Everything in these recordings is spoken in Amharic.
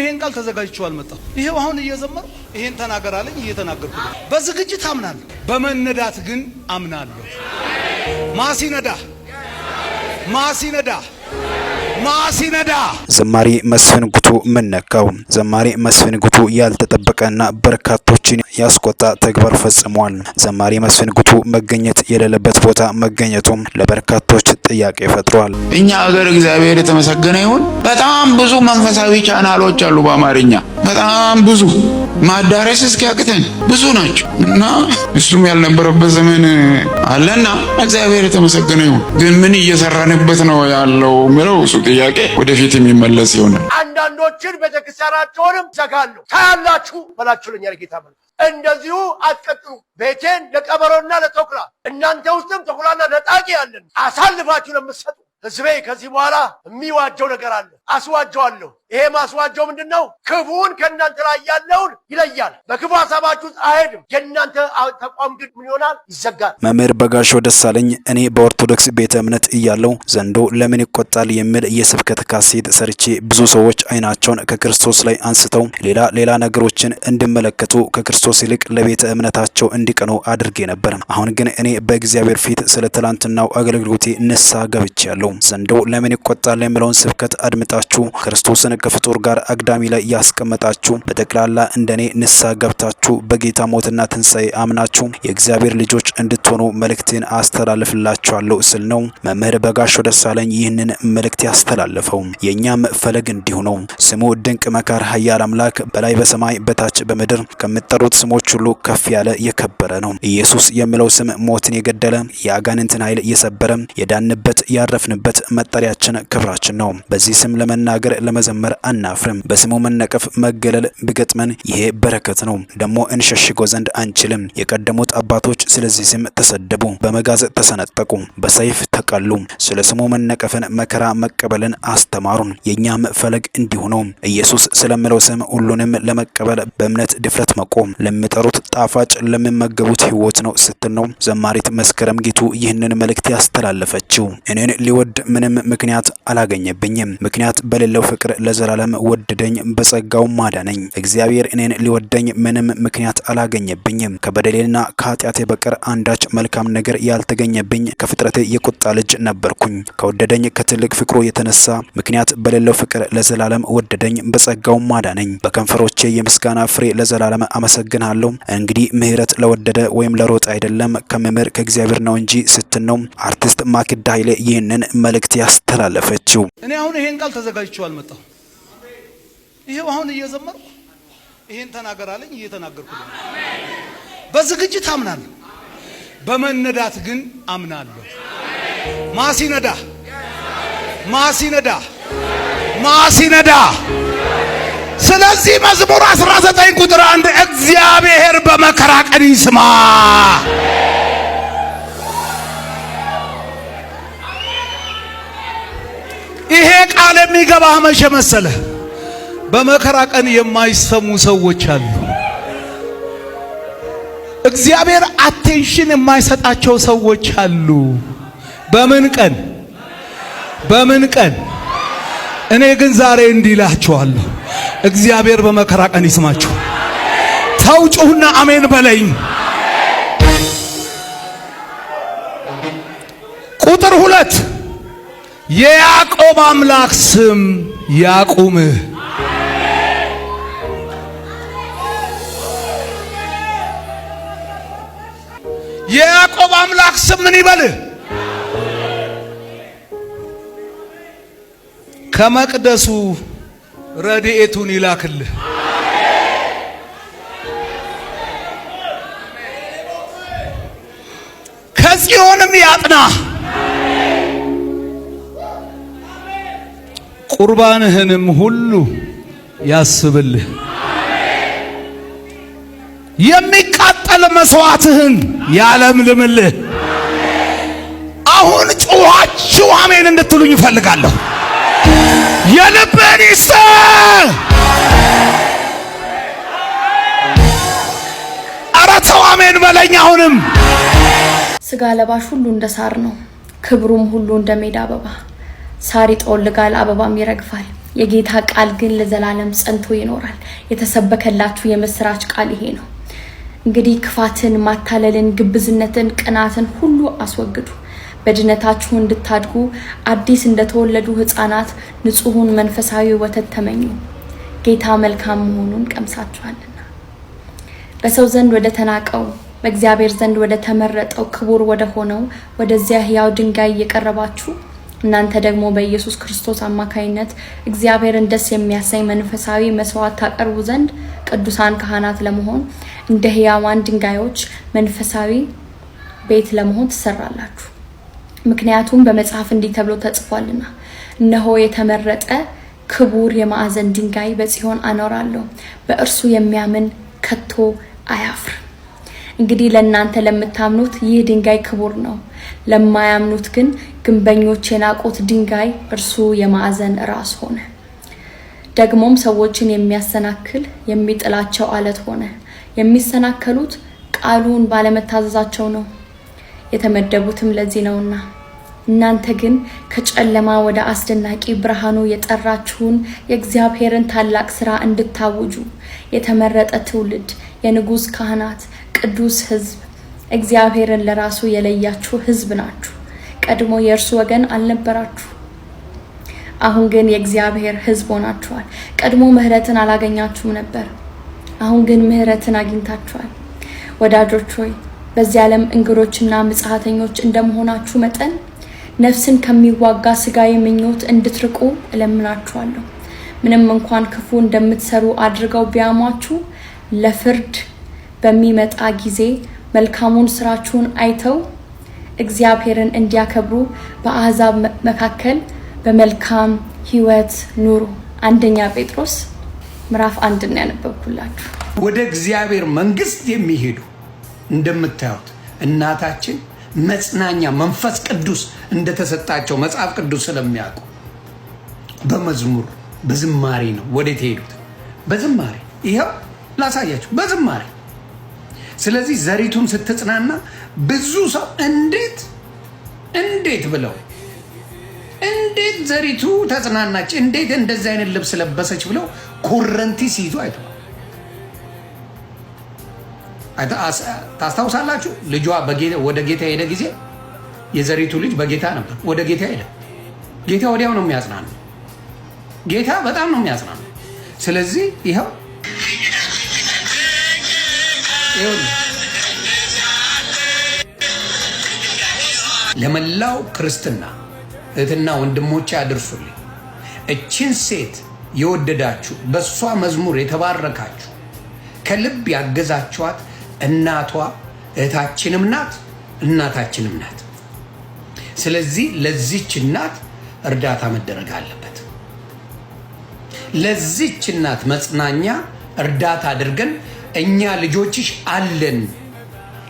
ይሄን ቃል ተዘጋጅቼው አልመጣሁ። ይሄው አሁን እየዘመርኩ ይሄን ተናገር አለኝ እየተናገርኩ ነው። በዝግጅት አምናለሁ፣ በመነዳት ግን አምናለሁ። ማሲነዳ ዘማሪ መስፍን ጉቱ መነካው። ዘማሪ መስፍን ጉቱ ያልተጠበቀና በርካቶችን ያስቆጣ ተግባር ፈጽሟል። ዘማሪ መስፍን ጉቱ መገኘት የሌለበት ቦታ መገኘቱ ለበርካቶች ጥያቄ ፈጥሯል። እኛ ሀገር እግዚአብሔር የተመሰገነ ይሁን በጣም ብዙ መንፈሳዊ ቻናሎች አሉ በአማርኛ በጣም ብዙ ማዳረስ እስኪያቅተን ብዙ ናቸው እና እሱም ያልነበረበት ዘመን አለና እግዚአብሔር የተመሰገነ ይሁን። ግን ምን እየሰራንበት ነው ያለው ምለው እሱ ጥያቄ ወደፊት የሚመለስ ይሆናል። አንዳንዶችን ቤተክርስቲያናቸውንም ዘጋለሁ ታያላችሁ በላችሁ ለኛ ጌታ ማለት እንደዚሁ አትቀጥሉ። ቤቴን ለቀበሮና ለተኩላ እናንተ ውስጥም ተኩላና ነጣቂ ያለን አሳልፋችሁ ለምትሰጡ ህዝቤ ከዚህ በኋላ የሚዋጀው ነገር አለ፣ አስዋጀዋለሁ። ይሄ ማስዋጀው ምንድነው? ክፉን ከእናንተ ላይ ያለውን ይለያል። በክፉ ሐሳባችሁ አይሄድም። የእናንተ ተቋም ግን ምን ይሆናል? ይዘጋል። መምህር በጋሻው ደሳለኝ እኔ በኦርቶዶክስ ቤተ እምነት እያለው ዘንዶ ለምን ይቆጣል የሚል የስብከት ካሴት ሰርቼ ብዙ ሰዎች አይናቸውን ከክርስቶስ ላይ አንስተው ሌላ ነገሮችን እንዲመለከቱ ከክርስቶስ ይልቅ ለቤተ እምነታቸው እንዲቀኑ አድርጌ ነበር። አሁን ግን እኔ በእግዚአብሔር ፊት ስለ ትላንትናው አገልግሎቴ ንስሐ ገብቻለሁ። ዘንዶ ለምን ይቆጣል የሚለውን ስብከት አድምጣችሁ ክርስቶስን ከፍጡር ጋር አግዳሚ ላይ ያስቀመጣችሁ በጠቅላላ እንደኔ ንስሐ ገብታችሁ በጌታ ሞትና ትንሣኤ አምናችሁ የእግዚአብሔር ልጆች እንድትሆኑ መልእክቴን አስተላልፍላችኋለሁ ስል ነው መምህር በጋሻው ደሳለኝ ይህንን መልእክት ያስተላለፈው። የኛም ፈለግ እንዲሁ ነው። ስሙ ድንቅ መካር ኃያል አምላክ በላይ በሰማይ በታች በምድር ከሚጠሩት ስሞች ሁሉ ከፍ ያለ የከበረ ነው። ኢየሱስ የሚለው ስም ሞትን የገደለ የአጋንንትን ኃይል የሰበረ የዳንበት ያረፍንበት መጠሪያችን ክብራችን ነው። በዚህ ስም ለመናገር ለመዘመር አናፍርም። በስሙ መነቀፍ መገለል ቢገጥመን ይሄ በረከት ነው። ደግሞ እንሸሽጎ ዘንድ አንችልም። የቀደሙት አባቶች ስለዚህ ስም ተሰደቡ፣ በመጋዝ ተሰነጠቁ፣ በሰይፍ ተቀሉ። ስለ ስሙ መነቀፍን መከራ መቀበልን አስተማሩን። የኛም ፈለግ እንዲሁ ነው። ኢየሱስ ስለሚለው ስም ሁሉንም ለመቀበል በእምነት ድፍረት መቆም ለሚጠሩት ጣፋጭ ለሚመገቡት ሕይወት ነው ስትል ነው ዘማሪት መስከረም ጌቱ ይህንን መልእክት ያስተላለፈችው። እኔን ሊወድ ምንም ምክንያት አላገኘብኝም። ምክንያት በሌለው ፍቅር ለዘላለም ወደደኝ፣ በጸጋው ማዳነኝ። እግዚአብሔር እኔን ሊወደኝ ምንም ምክንያት አላገኘብኝም። ከበደሌና ከኃጢአቴ በቀር አንዳች መልካም ነገር ያልተገኘብኝ ከፍጥረቴ የቁጣ ልጅ ነበርኩኝ። ከወደደኝ ከትልቅ ፍቅሩ የተነሳ ምክንያት በሌለው ፍቅር ለዘላለም ወደደኝ፣ በጸጋው ማዳነኝ። በከንፈሮቼ የምስጋና ፍሬ ለዘላለም አመሰግናለሁ። እንግዲህ ምህረት ለወደደ ወይም ለሮጥ አይደለም ከመምህር ከእግዚአብሔር ነው እንጂ ስትል ነው አርቲስት ማክዳ ኃይሌ ይህንን መልእክት ያስተላለፈችው። እኔ አሁን ይሄን ቃል ተዘጋጅቼው አልመጣሁ። ይሄው አሁን እየዘመርኩ ይሄን ተናገር አለኝ እየተናገርኩ ነው። በዝግጅት አምናለሁ፣ በመነዳት ግን አምናለሁ። ማሲነዳ ስለዚህ መዝሙር 19 ቁጥር 1 እግዚአብሔር በመከራ ቀን ይስማ። ይሄ ቃል የሚገባህ መቼ መሰለህ? በመከራ ቀን የማይሰሙ ሰዎች አሉ። እግዚአብሔር አቴንሽን የማይሰጣቸው ሰዎች አሉ። በምን ቀን? እኔ ግን ዛሬ እንዲህ እላችኋለሁ፣ እግዚአብሔር በመከራ ቀን ይስማችሁ። ተውጩህና አሜን በለኝ። ቁጥር 2 የያዕቆብ አምላክ ስም ያቁምህ። የያዕቆብ አምላክ ስም ምን ይበልህ? ከመቅደሱ ረድኤቱን ይላክልህ። ከጽዮንም ያጥና ቁርባንህንም ሁሉ ያስብልህ። የሚቃጠል መስዋዕትህን ያለምልምልህ። አሁን ጩኻችሁ አሜን እንድትሉኝ እፈልጋለሁ። የልብህን ይስጥ። ኧረ ተው አሜን በለኝ። አሁንም ስጋ ለባሽ ሁሉ እንደ ሳር ነው፣ ክብሩም ሁሉ እንደ ሜዳ አበባ። ሳር ይጠወልጋል፣ አበባም ይረግፋል፣ የጌታ ቃል ግን ለዘላለም ጸንቶ ይኖራል። የተሰበከላችሁ የምስራች ቃል ይሄ ነው። እንግዲህ ክፋትን፣ ማታለልን፣ ግብዝነትን፣ ቅናትን ሁሉ አስወግዱ። በድነታችሁ እንድታድጉ አዲስ እንደተወለዱ ሕፃናት ንጹሑን መንፈሳዊ ወተት ተመኙ። ጌታ መልካም መሆኑን ቀምሳችኋልና። በሰው ዘንድ ወደ ተናቀው በእግዚአብሔር ዘንድ ወደ ተመረጠው ክቡር ወደ ሆነው ወደዚያ ሕያው ድንጋይ እየቀረባችሁ እናንተ ደግሞ በኢየሱስ ክርስቶስ አማካይነት እግዚአብሔርን ደስ የሚያሰኝ መንፈሳዊ መስዋዕት ታቀርቡ ዘንድ ቅዱሳን ካህናት ለመሆን እንደ ሕያዋን ድንጋዮች መንፈሳዊ ቤት ለመሆን ትሰራላችሁ። ምክንያቱም በመጽሐፍ እንዲህ ተብሎ ተጽፏልና እነሆ የተመረጠ ክቡር የማዕዘን ድንጋይ በጽዮን አኖራለሁ፣ በእርሱ የሚያምን ከቶ አያፍር። እንግዲህ ለእናንተ ለምታምኑት ይህ ድንጋይ ክቡር ነው። ለማያምኑት ግን ግንበኞች የናቁት ድንጋይ እርሱ የማዕዘን ራስ ሆነ። ደግሞም ሰዎችን የሚያሰናክል የሚጥላቸው አለት ሆነ። የሚሰናከሉት ቃሉን ባለመታዘዛቸው ነው፣ የተመደቡትም ለዚህ ነውና። እናንተ ግን ከጨለማ ወደ አስደናቂ ብርሃኑ የጠራችሁን የእግዚአብሔርን ታላቅ ሥራ እንድታውጁ የተመረጠ ትውልድ፣ የንጉሥ ካህናት፣ ቅዱስ ሕዝብ፣ እግዚአብሔርን ለራሱ የለያችሁ ሕዝብ ናችሁ። ቀድሞ የእርሱ ወገን አልነበራችሁ፣ አሁን ግን የእግዚአብሔር ሕዝብ ሆናችኋል። ቀድሞ ምሕረትን አላገኛችሁም ነበር፣ አሁን ግን ምሕረትን አግኝታችኋል። ወዳጆች ሆይ በዚህ ዓለም እንግዶችና ምጽሐተኞች እንደመሆናችሁ መጠን ነፍስን ከሚዋጋ ስጋዊ ምኞት እንድትርቁ እለምናችኋለሁ። ምንም እንኳን ክፉ እንደምትሰሩ አድርገው ቢያሟችሁ ለፍርድ በሚመጣ ጊዜ መልካሙን ስራችሁን አይተው እግዚአብሔርን እንዲያከብሩ በአሕዛብ መካከል በመልካም ሕይወት ኑሩ። አንደኛ ጴጥሮስ ምዕራፍ 1 ያነበብኩላችሁ። ወደ እግዚአብሔር መንግስት የሚሄዱ እንደምታዩት እናታችን መጽናኛ መንፈስ ቅዱስ እንደተሰጣቸው መጽሐፍ ቅዱስ ስለሚያውቁ በመዝሙር በዝማሬ ነው ወዴት ሄዱት? በዝማሬ ይሄው ላሳያችሁ፣ በዝማሬ። ስለዚህ ዘሪቱን ስትጽናና ብዙ ሰው እንዴት ብለው እንዴት ዘሪቱ ተጽናናች፣ እንዴት እንደዚህ አይነት ልብስ ለበሰች ብለው ኮረንቲ ሲይዙ አይተዋል። ታስታውሳላችሁ? ልጇ ወደ ጌታ ሄደ ጊዜ የዘሪቱ ልጅ በጌታ ነበር። ወደ ጌታ ሄደ። ጌታ ወዲያው ነው የሚያጽናነው። ጌታ በጣም ነው የሚያጽናነው። ስለዚህ ይኸው ለመላው ክርስትና እህትና ወንድሞቼ አድርሱልኝ። እችን ሴት የወደዳችሁ በሷ መዝሙር የተባረካችሁ ከልብ ያገዛችኋት እናቷ እህታችንም ናት፣ እናታችንም ናት። ስለዚህ ለዚች እናት እርዳታ መደረግ አለበት። ለዚች እናት መጽናኛ እርዳታ አድርገን እኛ ልጆችሽ አለን፣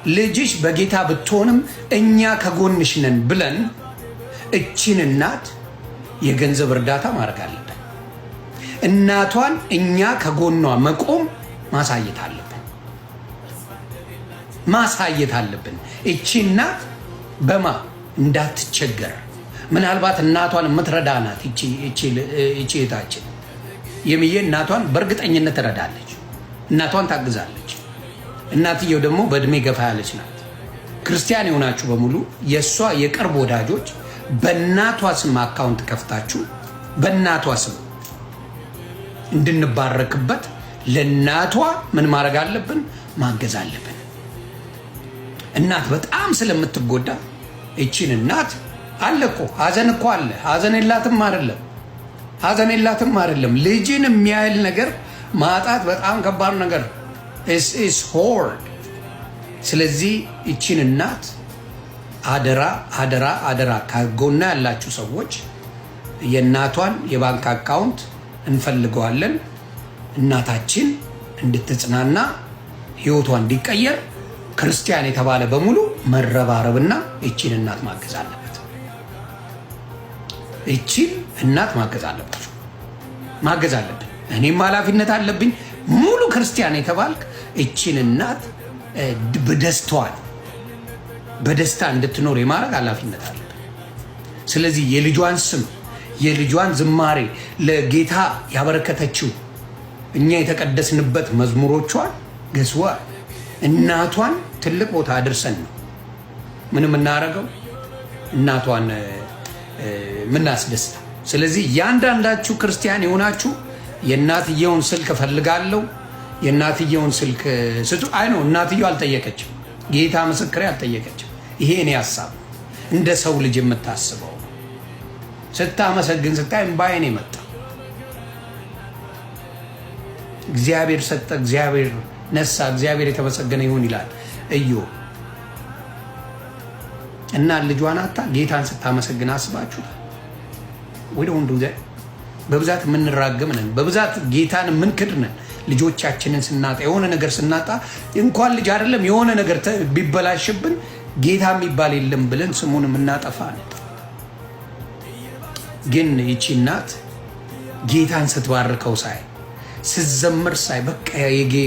ልጅሽ በጌታ ብትሆንም እኛ ከጎንሽ ነን ብለን እችን እናት የገንዘብ እርዳታ ማድረግ አለብን። እናቷን እኛ ከጎኗ መቆም ማሳየት አለብን። እቺ እናት በማ እንዳትቸገር ምናልባት እናቷን የምትረዳ ናት። እቺ እህታችን የሚዬ እናቷን በእርግጠኝነት ትረዳለች፣ እናቷን ታግዛለች። እናትየው ደግሞ በእድሜ ገፋ ያለች ናት። ክርስቲያን የሆናችሁ በሙሉ የእሷ የቅርብ ወዳጆች በእናቷ ስም አካውንት ከፍታችሁ በእናቷ ስም እንድንባረክበት ለእናቷ ምን ማድረግ አለብን? ማገዝ አለብን። እናት በጣም ስለምትጎዳ እቺን እናት አለ እኮ ሀዘን እኮ አለ። ሀዘን የላትም አይደለም። ልጅን የሚያህል ነገር ማጣት በጣም ከባድ ነገር is hard። ስለዚህ እቺን እናት አደራ ከጎና ያላችሁ ሰዎች የእናቷን የባንክ አካውንት እንፈልገዋለን። እናታችን እንድትጽናና ህይወቷ እንዲቀየር ክርስቲያን የተባለ በሙሉ መረባረብና እቺን እናት ማገዝ አለበት። እቺን እናት ማገዝ አለብን። እኔም ኃላፊነት አለብኝ። ሙሉ ክርስቲያን የተባልክ እቺን እናት በደስታ እንድትኖር የማድረግ ኃላፊነት አለብን። ስለዚህ የልጇን ስም የልጇን ዝማሬ ለጌታ ያበረከተችው እኛ የተቀደስንበት መዝሙሮቿን ገስዋ እናቷን ትልቅ ቦታ አድርሰን ነው ምንም እናረጋው እናቷን ምናስደስታ። ስለዚህ ያንዳንዳችሁ ክርስቲያን የሆናችሁ የእናትየውን ስልክ ፈልጋለሁ የእናትየውን ስልክ ስጡ። አይ ነው እናትየው አልጠየቀችም፣ ጌታ ምስክሬ አልጠየቀችም። ይሄ እኔ ሐሳብ እንደ ሰው ልጅ የምታስበው ስታመሰግን ስታይ እምባዬ ነው የመጣ። እግዚአብሔር ሰጠ፣ እግዚአብሔር ነሳ፣ እግዚአብሔር የተመሰገነ ይሁን ይላል እዩ እና ልጇን አታ ጌታን ስታመሰግን አስባችሁታል ወይ? ወንዱ በብዛት የምንራገም ነን፣ በብዛት ጌታን የምንክድ ነን። ልጆቻችንን ስናጣ የሆነ ነገር ስናጣ እንኳን ልጅ አይደለም የሆነ ነገር ቢበላሽብን ጌታ የሚባል የለም ብለን ስሙን የምናጠፋ ነን። ግን ይቺ እናት ጌታን ስትባርከው ሳይ ስትዘምር ሳይ በቃ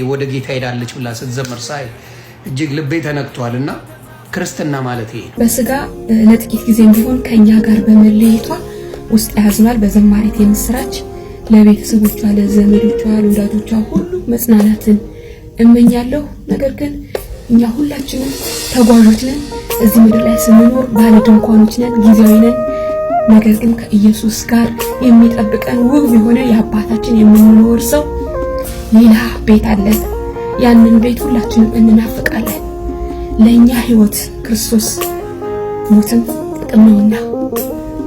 ወደ ጌታ ሄዳለች ብላ ስትዘምር ሳይ እጅግ ልቤ ተነክቷልና ክርስትና ማለት ይሄ ነው። በስጋ ለጥቂት ጊዜም ቢሆን ከኛ ጋር በመለየቷ ውስጥ ያዝናል። በዘማሪት የምስራች ለቤተሰቦቿ፣ ለዘመዶቿ፣ ለወዳጆቿ ሁሉ መጽናናትን እመኛለሁ። ነገር ግን እኛ ሁላችንም ተጓዦች ነን። እዚህ ምድር ላይ ስንኖር ባለ ድንኳኖች ነን፣ ጊዜያዊ ነን። ነገር ግን ከኢየሱስ ጋር የሚጠብቀን ውብ የሆነ የአባታችን የምንኖርሰው ሌላ ቤት አለ። ያንን ቤት ሁላችንም እንናፍቃለን። ለኛ ህይወት ክርስቶስ ሞትም ጥቅም ነውና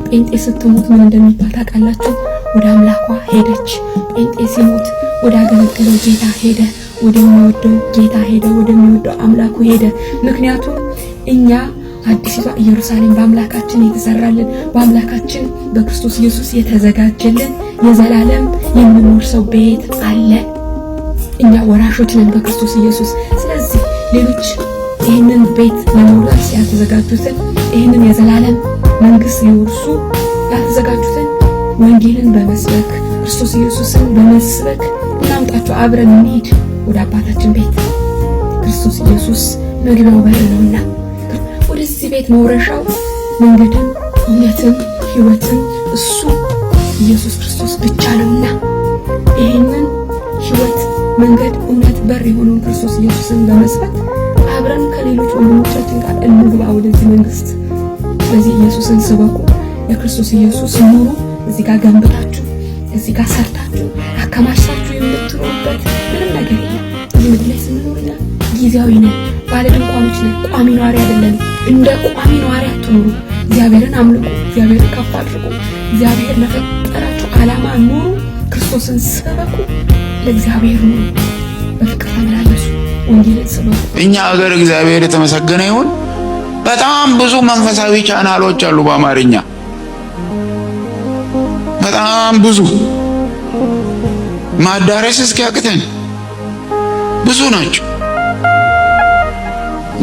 ጴንጤ ስትሞት ምን እንደሚባል ታውቃላችሁ? ወደ አምላኳ ሄደች። ጴንጤ ሲሞት ወደ አገለገለው ጌታ ሄደ፣ ወደሚወደው ጌታ ሄደ፣ ወደሚወደው አምላኩ ሄደ። ምክንያቱም እኛ አዲስቷ ኢየሩሳሌም በአምላካችን የተሰራልን በአምላካችን በክርስቶስ ኢየሱስ የተዘጋጀልን የዘላለም የምንወርሰው ቤት አለ። እኛ ወራሾች ነን በክርስቶስ ኢየሱስ። ስለዚህ ሌሎች ይህንን ቤት ለመውረስ ያልተዘጋጁትን ይህንን የዘላለም መንግስት ሊወርሱ ያልተዘጋጁትን ወንጌልን በመስበክ ክርስቶስ ኢየሱስን በመስበክ እናምጣቸው። አብረን እንሂድ ወደ አባታችን ቤት። ክርስቶስ ኢየሱስ መግቢያው በር ነውና ወደዚህ ቤት መውረሻው መንገድም እውነትም ሕይወትም እሱ ኢየሱስ ክርስቶስ ብቻ ነውና ይህንን ሕይወት መንገድ እውነት በር የሆነውን ክርስቶስ ኢየሱስን በመስበክ አብረን ከሌሎች ወንድሞቻችን ጋር እንግባ ወደዚህ መንግስት። ስለዚህ ኢየሱስን ስበኩ፣ የክርስቶስ ኢየሱስ ኑሩ። እዚህ ጋር ገንብታችሁ እዚህ ጋር ሰርታችሁ አከማችታችሁ የምትኖሩበት ምንም ነገር የለም። እዚህ ምድር ላይ ስንኖርና ጊዜያዊ ነን፣ ባለ ድንኳኖች ነን፣ ቋሚ ነዋሪ አይደለም። እንደ ቋሚ ነዋሪ አትኑሩ። እግዚአብሔርን አምልኩ፣ እግዚአብሔርን ከፍ አድርጉ፣ እግዚአብሔር ለፈጠራችሁ ዓላማ ኑሩ፣ ክርስቶስን ስበኩ፣ ለእግዚአብሔር ኑሩ፣ በፍቅር ተመላለሱ፣ ወንጌልን ስበኩ። እኛ ሀገር እግዚአብሔር የተመሰገነ ይሁን በጣም ብዙ መንፈሳዊ ቻናሎች አሉ በአማርኛ በጣም ብዙ ማዳረስ እስኪያቅተን ብዙ ናቸው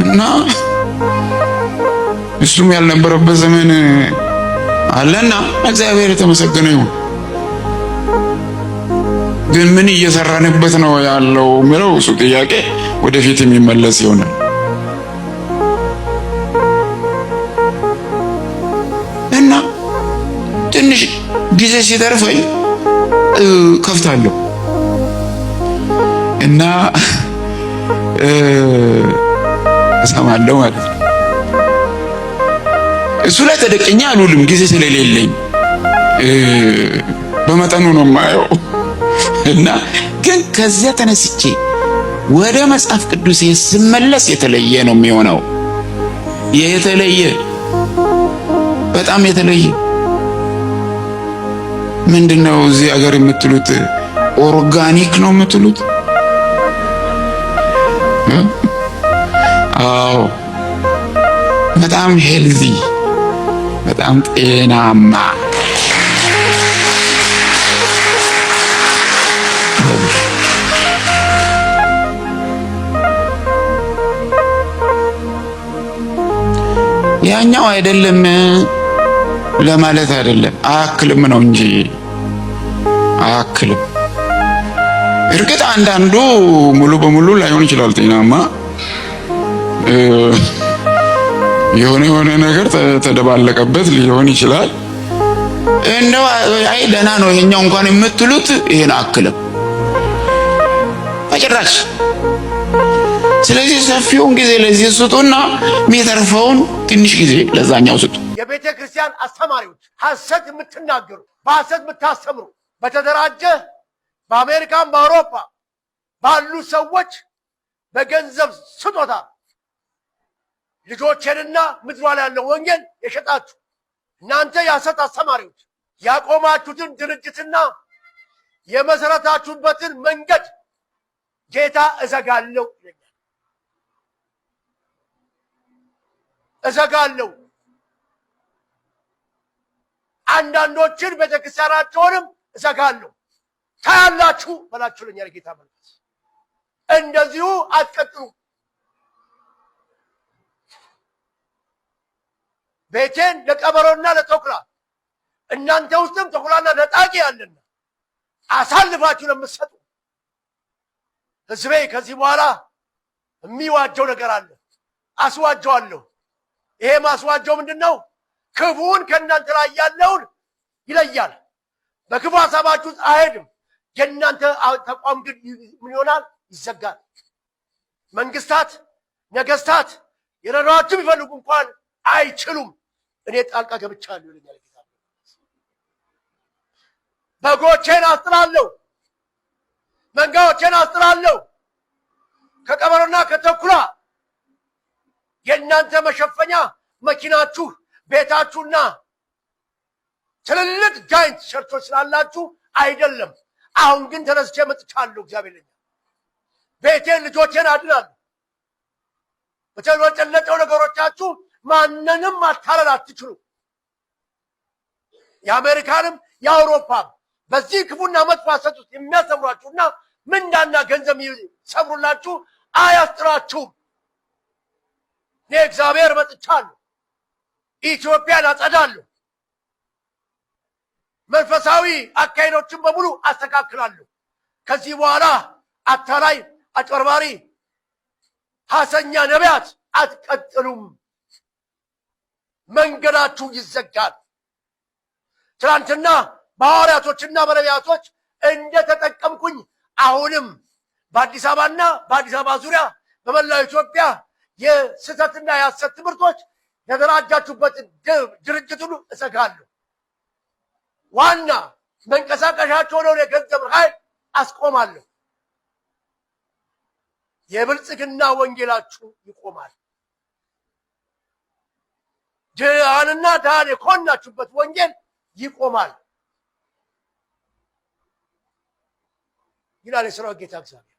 እና እሱም ያልነበረበት ዘመን አለና እግዚአብሔር የተመሰገነ ይሁን። ግን ምን እየሰራንበት ነው ያለው የሚለው እሱ ጥያቄ ወደፊት የሚመለስ ይሆናል። እና ትንሽ ጊዜ ሲተርፈኝ ከፍታለሁ እና እሰማለሁ ማለት ነው። እሱ ላይ ተደቀኛ አልውልም ጊዜ ስለሌለኝ በመጠኑ ነው የማየው። እና ግን ከዚያ ተነስቼ ወደ መጽሐፍ ቅዱስ ስመለስ የተለየ ነው የሚሆነው። የተለየ በጣም የተለየ ምንድነው እዚህ ሀገር የምትሉት? ኦርጋኒክ ነው የምትሉት? አዎ በጣም ሄልዚ፣ በጣም ጤናማ ያኛው አይደለም ለማለት አይደለም፣ አያክልም ነው እንጂ አያክልም። እርግጥ አንዳንዱ ሙሉ በሙሉ ላይሆን ይችላል ጤናማ፣ የሆነ ነገር ተደባለቀበት ሊሆን ይችላል። እንደው አይ ደህና ነው ይሄኛው እንኳን የምትሉት ይሄን አክልም በጭራሽ። ስለዚህ ሰፊውን ጊዜ ለዚህ ስጡና የሚተርፈውን ትንሽ ጊዜ ለዛኛው ስጡ። የቤተ ክርስቲያን አስተማሪዎች ሐሰት የምትናገሩ፣ በሐሰት የምታስተምሩ በተደራጀ በአሜሪካም በአውሮፓ ባሉ ሰዎች በገንዘብ ስጦታ ልጆቼንና ምድሯ ላይ ያለው ወንጌል የሸጣችሁ እናንተ የሐሰት አስተማሪዎች ያቆማችሁትን ድርጅትና የመሰረታችሁበትን መንገድ ጌታ እዘጋለሁ ይለኛል። እዘጋለሁ። አንዳንዶችን ቤተክርስቲያናቸውንም እዘጋለሁ። ታያላችሁ በላችሁ ለኛል ጌታ መንፈስ። እንደዚሁ አትቀጥሉ። ቤቴን ለቀበሮና ለተኩላ እናንተ ውስጥም ተኩላና ነጣቂ ያለና አሳልፋችሁ ለምትሰጡ ሕዝቤ ከዚህ በኋላ የሚዋጀው ነገር አለ። አስዋጀዋለሁ። ይሄ ማስዋጀው ምንድነው? ክፉን ከእናንተ ላይ ያለውን ይለያል። በክፉ ሐሳባችሁ አይሄድም። የእናንተ ተቋም ግን ምን ይሆናል? ይዘጋል። መንግስታት፣ ነገስታት የረዷችሁ ቢፈልጉ እንኳን አይችሉም። እኔ ጣልቃ ገብቻለሁ ይለኛል ጌታ። በጎቼን አስጥላለሁ፣ መንጋዎቼን አስጥላለሁ ከቀበሮና ከተኩላ። የእናንተ መሸፈኛ መኪናችሁ፣ ቤታችሁና ትልልቅ ጃይንት ቸርቾች ስላላችሁ አይደለም። አሁን ግን ተነስቼ መጥቻለሁ። እግዚአብሔር ለኛ ቤቴን ልጆቼን አድናለሁ። በተጨለጨው ነገሮቻችሁ ማንንም ማታለል አትችሉ። የአሜሪካንም የአውሮፓም በዚህ ክፉና መጥፎ ሐሰት ውስጥ የሚያሰምሯችሁና ምንዳና ገንዘብ የሚሰብሩላችሁ አያስጥራችሁም። እኔ እግዚአብሔር መጥቻለሁ። ኢትዮጵያን አጸዳለሁ። መንፈሳዊ አካሄዶችን በሙሉ አስተካክላለሁ። ከዚህ በኋላ አታላይ፣ አጭበርባሪ፣ ሐሰኛ ነቢያት አትቀጥሉም። መንገዳችሁ ይዘጋል። ትናንትና በሐዋርያቶችና በነቢያቶች እንደተጠቀምኩኝ አሁንም በአዲስ አበባና በአዲስ አበባ ዙሪያ በመላው ኢትዮጵያ የስህተትና የሐሰት ትምህርቶች የተደራጃችሁበትን ድርጅት ሁሉ እዘጋለሁ። ዋና መንቀሳቀሻቸው ሆነውን የገንዘብ ኃይል አስቆማለሁ። የብልጽግና ወንጌላችሁ ይቆማል። ድሃንና ድሃን የኮናችሁበት ወንጌል ይቆማል ይላል የሠራዊት ጌታ እግዚአብሔር።